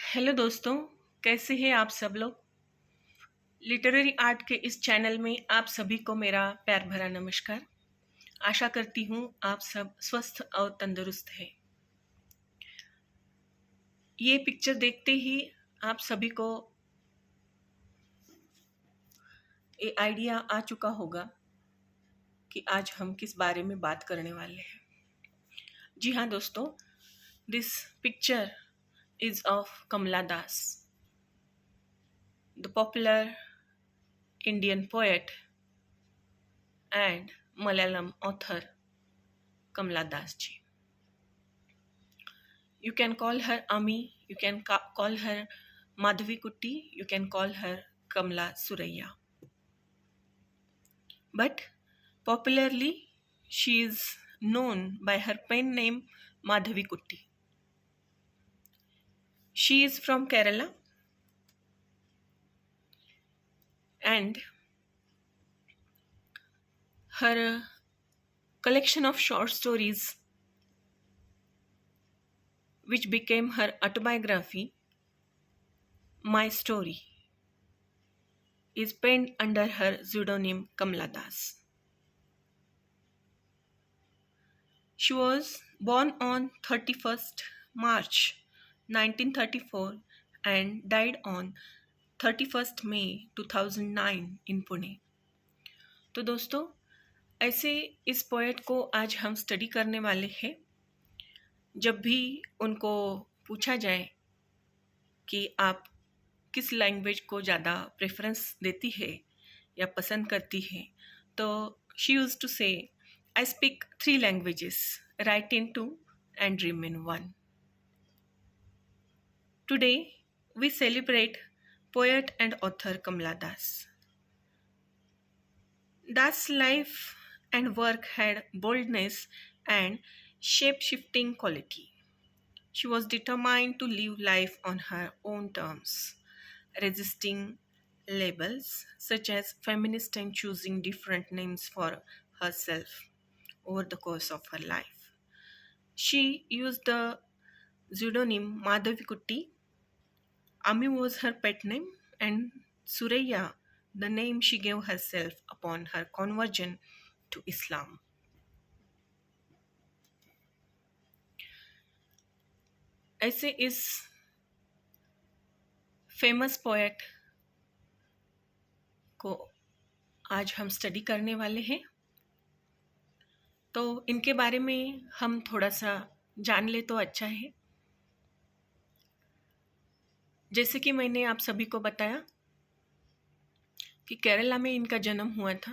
Hello दोस्तों, कैसे हैं आप सब लोग। लिटरेरी आर्ट के इस चैनल में आप सभी को मेरा प्यार भरा नमस्कार। आशा करती हूँ आप सब स्वस्थ और तंदुरुस्त हैं। ये पिक्चर देखते ही आप सभी को ये आइडिया आ चुका होगा कि आज हम किस बारे में बात करने वाले हैं। जी हाँ दोस्तों, this picture is of Kamala Das, the popular Indian poet and Malayalam author Kamala Das ji. You can call her Ami, you can call her Madhavi Kutti, you can call her Kamla Suraya. But popularly, she is known by her pen name Madhavi Kutti. She is from Kerala and her collection of short stories, which became her autobiography, My Story, is penned under her pseudonym Kamala Das. She was born on 31st March 1934 and died on 31st May 2009 in Pune. तो दोस्तों, ऐसे इस poet को आज हम study करने वाले हैं। जब भी उनको पूछा जाए कि आप किस लैंग्वेज को ज़्यादा प्रेफरेंस देती है या पसंद करती है, तो शी यूज्ड टू से I speak 3 languages, write in 2 and dream in 1. Today, we celebrate poet and author Kamala Das. Das' life and work had boldness and shape-shifting quality. She was determined to live life on her own terms, resisting labels such as feminist and choosing different names for herself over the course of her life. She used the pseudonym Madhavi Kutti. Ami was her pet name, and Suraya, the name she gave herself upon her conversion to Islam. ऐसे इस famous poet को आज हम study करने वाले हैं। तो इनके बारे में हम थोड़ा सा जान ले तो अच्छा है। जैसे कि मैंने आप सभी को बताया कि केरला में इनका जन्म हुआ था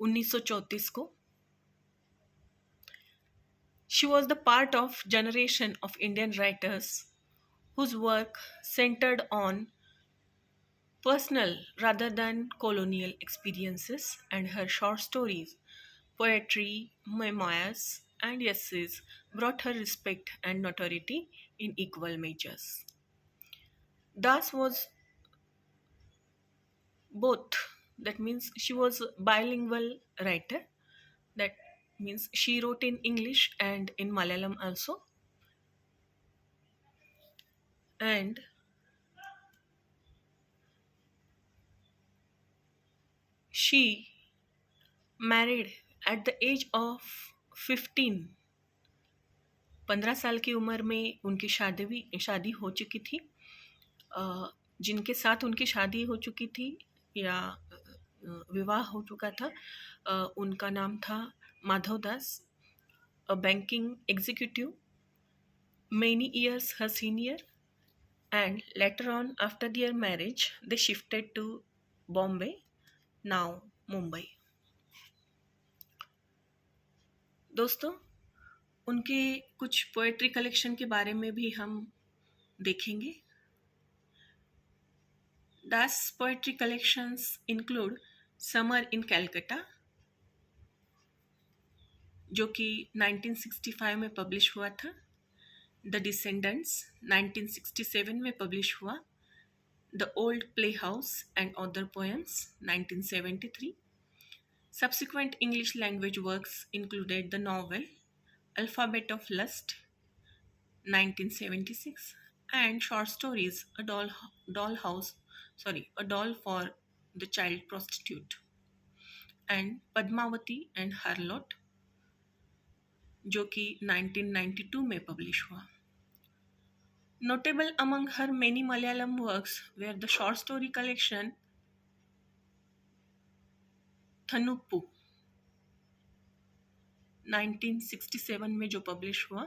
1934 को। She was the part of generation of Indian writers whose work centered on personal rather than colonial experiences, and her short stories, poetry, memoirs, and essays brought her respect and notoriety in equal measures. Das was both. That means she was a bilingual writer. That means she wrote in English and in Malayalam also. And she married at the age of 15. 15 साल की उम्र में उनकी शादी हो चुकी थी। जिनके साथ उनकी शादी हो चुकी थी या विवाह हो चुका था, उनका नाम था Madhav Das, a banking executive, many years her senior, and later on after their marriage they shifted to Bombay, now Mumbai. दोस्तों, उनके कुछ पोएट्री कलेक्शन के बारे में भी हम देखेंगे। Das poetry collections include Summer in Calcutta, जो कि 1965 में पब्लिश हुआ था, द डिसेंडेंट्स 1967 में पब्लिश हुआ, the old play house and other poems 1973. Subsequent English language works included the novel Alphabet of Lust 1976 and short stories a doll for the child prostitute, and Padmavati and Harlot जो कि 1992 में publish हुआ. Notable among her many Malayalam works were the short story collection Thanuppu 1967 में जो publish हुआ,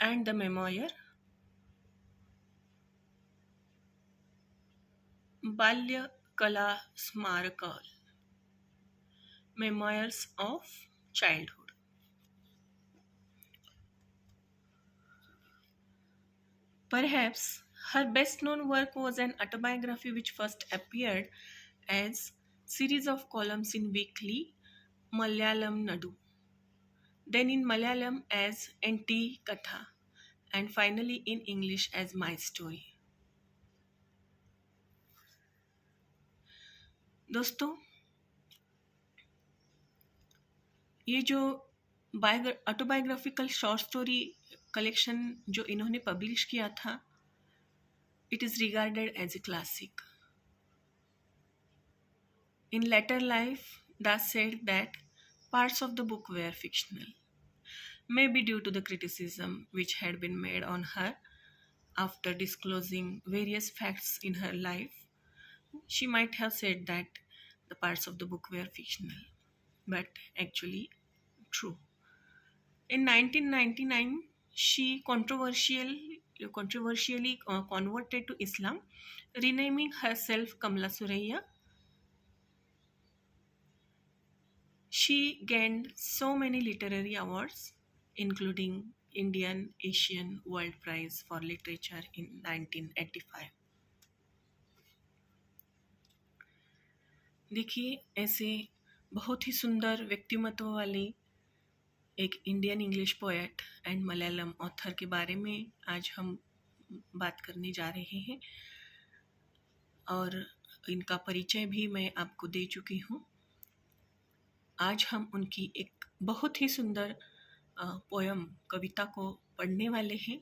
and the memoir बाल्य कला स्मारक Memoirs of Childhood. Perhaps her best known work was an autobiography which first appeared as series of columns in weekly Malayalam Nadu, then in Malayalam as NT Katha, and finally in English as My Story. दोस्तों, ये जो autobiographical short story collection जो इन्होंने publish किया था, it is regarded as a classic. In later life, Das said that parts of the book were fictional, maybe due to the criticism which had been made on her after disclosing various facts in her life. She might have said that the parts of the book were fictional, but actually true. In 1999, she controversially converted to Islam, renaming herself Kamla Suraiya. She gained so many literary awards, including Indian Asian World Prize for Literature in 1985. देखिए, ऐसे बहुत ही सुंदर व्यक्तिमत्व वाले एक Indian English poet and Malayalam author के बारे में आज हम बात करने जा रहे हैं, और इनका परिचय भी मैं आपको दे चुकी हूँ. आज हम उनकी एक बहुत ही सुंदर पोयम कविता को पढ़ने वाले हैं,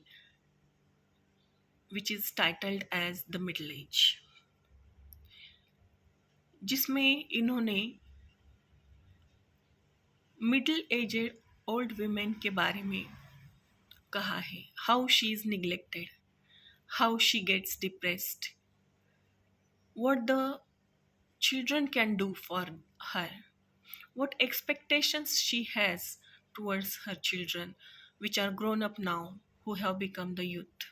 which is titled as the middle age, जिसमें इन्होंने मिडिल एजेड ओल्ड वीमेन के बारे में कहा है. How she is neglected, how she gets depressed, what the children can do for her, what expectations she has towards her children, which are grown up now, who have become the youth.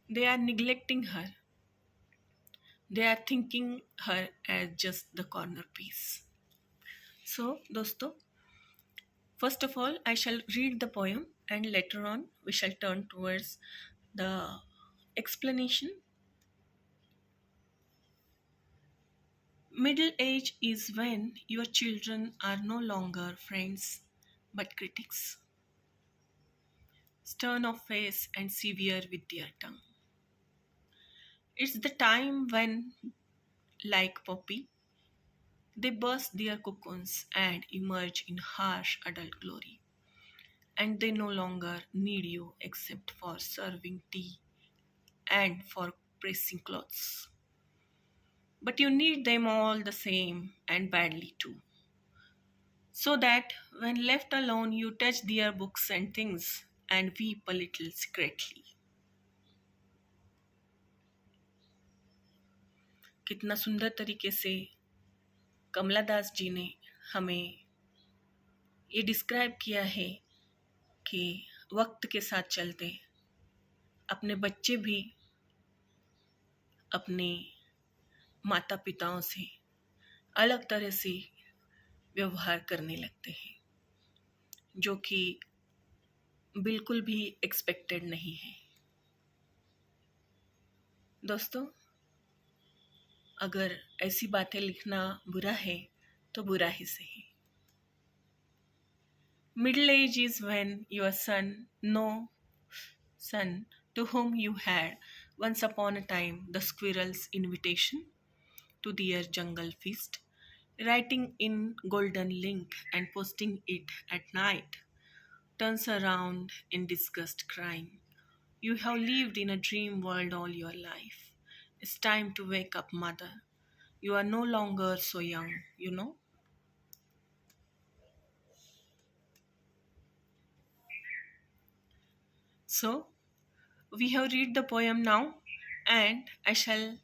They are neglecting her. They are thinking her as just the corner piece. So, dosto, first of all, I shall read the poem, and later on we shall turn towards the explanation. Middle age is when your children are no longer friends but critics, stern of face and severe with their tongue. It's the time when, like poppy, they burst their cocoons and emerge in harsh adult glory, and they no longer need you except for serving tea and for pressing clothes. But you need them all the same, and badly too, so that when left alone you touch their books and things and weep a little secretly. कितना सुंदर तरीके से कमला दास जी ने हमें ये describe किया है कि वक्त के साथ चलते अपने बच्चे भी अपने माता पिताओं से अलग तरह से व्यवहार करने लगते हैं, जो कि बिल्कुल भी एक्सपेक्टेड नहीं है. दोस्तों, अगर ऐसी बातें लिखना बुरा है तो बुरा ही सही. Middle age is when your son to whom you had once upon a time the squirrel's invitation to their jungle feast, writing in golden ink and posting it at night, turns around in disgust crying, You have lived in a dream world all your life. It's time to wake up, mother. You are no longer so young. So, we have read the poem now, and I shall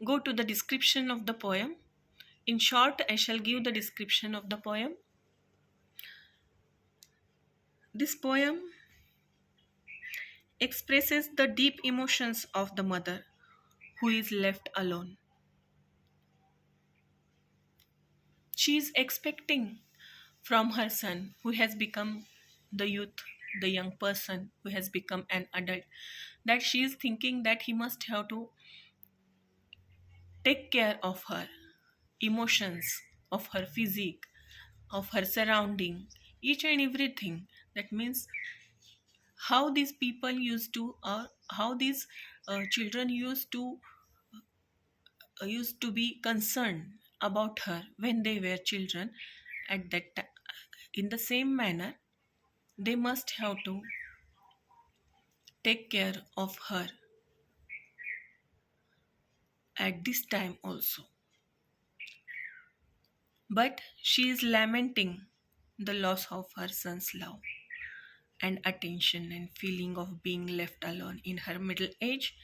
go to the description of the poem. In short, I shall give the description of the poem. This poem expresses the deep emotions of the mother who is left alone. She is expecting from her son, who has become the youth, the young person who has become an adult, that she is thinking that he must have to take care of her emotions, of her physique, of her surrounding, each and everything. That means how these people used to, or how these children used to be concerned about her when they were children. At that time, in the same manner, they must have to take care of her at this time also. But she is lamenting the loss of her son's love and attention and feeling of being left alone in her middle age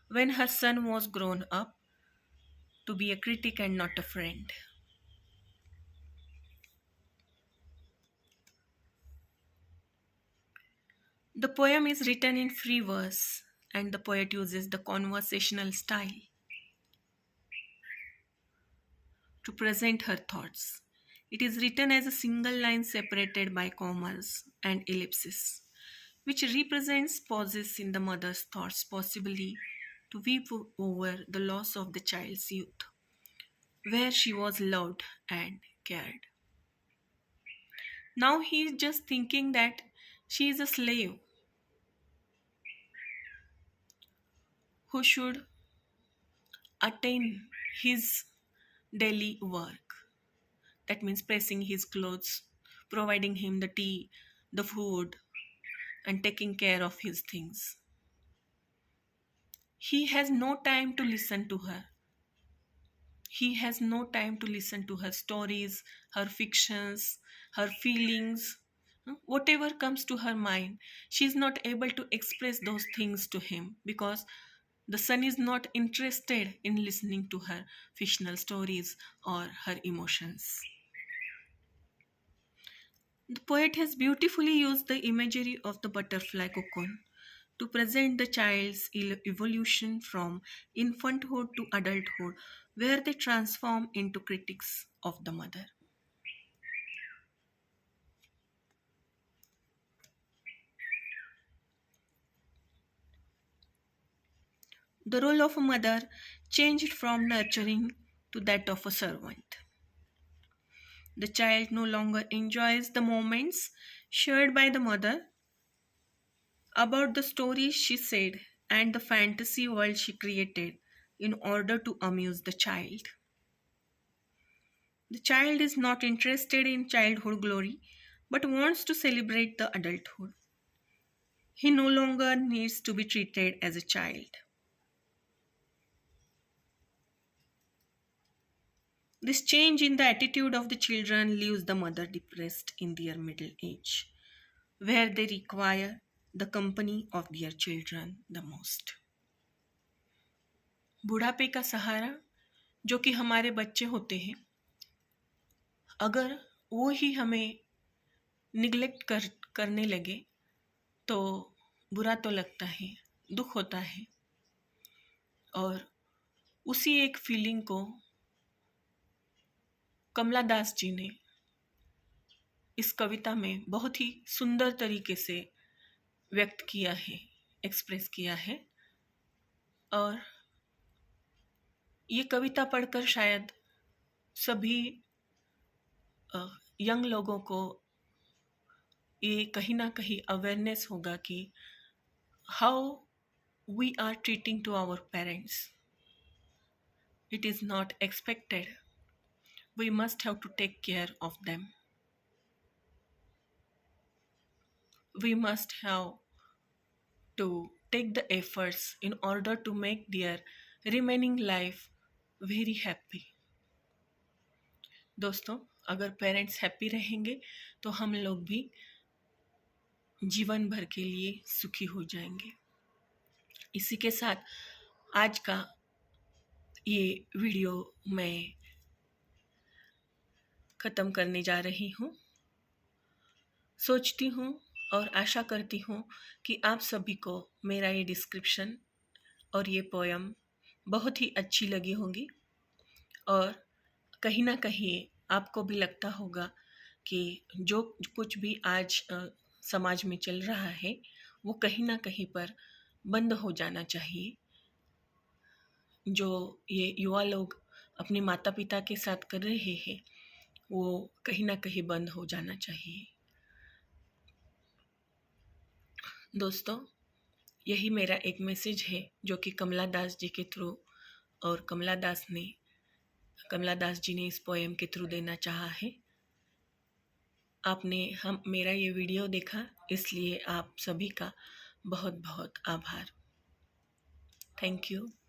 when her son was grown up to be a critic and not a friend. The poem is written in free verse and the poet uses the conversational style to present her thoughts. It is written as a single line separated by commas and ellipses, which represents pauses in the mother's thoughts, possibly to weep over the loss of the child's youth, where she was loved and cared. Now he is just thinking that she is a slave who should attain his daily work. That means pressing his clothes, providing him the tea, the food, and taking care of his things. He has no time to listen to her. He has no time to listen to her stories, her fictions, her feelings. Whatever comes to her mind, she is not able to express those things to him because the son is not interested in listening to her fictional stories or her emotions. The poet has beautifully used the imagery of the butterfly cocoon to present the child's evolution from infanthood to adulthood, where they transform into critics of the mother. The role of a mother changed from nurturing to that of a servant. The child no longer enjoys the moments shared by the mother about the stories she said and the fantasy world she created in order to amuse the child. The child is not interested in childhood glory but wants to celebrate the adulthood. He no longer needs to be treated as a child. This change in the attitude of the children leaves the mother depressed in their middle age, where they require the company of their children the most. बुढ़ापे का सहारा जो कि हमारे बच्चे होते हैं, अगर वो ही हमें निग्लेक्ट करने लगे तो बुरा तो लगता है, दुख होता है। और उसी एक फीलिंग को कमला दास जी ने इस कविता में बहुत ही सुंदर तरीके से व्यक्त किया है, एक्सप्रेस किया है। और ये कविता पढ़कर शायद सभी यंग लोगों को ये कहीं ना कहीं अवेयरनेस होगा कि how we are treating to our parents. It is not expected. We must have to take care of them. We must have to take the efforts in order to make their remaining life very happy. दोस्तों, अगर parents happy रहेंगे तो हम लोग भी जीवन भर के लिए सुखी हो जाएंगे। इसी के साथ आज का ये वीडियो मैं ख़त्म करने जा रही हूँ। सोचती हूँ और आशा करती हूँ कि आप सभी को मेरा ये डिस्क्रिप्शन और ये पोयम बहुत ही अच्छी लगी होंगी और कहीं ना कहीं आपको भी लगता होगा कि जो कुछ भी आज समाज में चल रहा है वो कहीं ना कहीं पर बंद हो जाना चाहिए। जो ये युवा लोग अपने माता पिता के साथ कर रहे हैं वो कहीं ना कहीं बंद हो जाना चाहिए। दोस्तों, यही मेरा एक मैसेज है जो कि कमला दास जी के थ्रू और कमला दास जी ने इस पोएम के थ्रू देना चाहा है। आपने मेरा ये वीडियो देखा, इसलिए आप सभी का बहुत बहुत आभार। Thank you.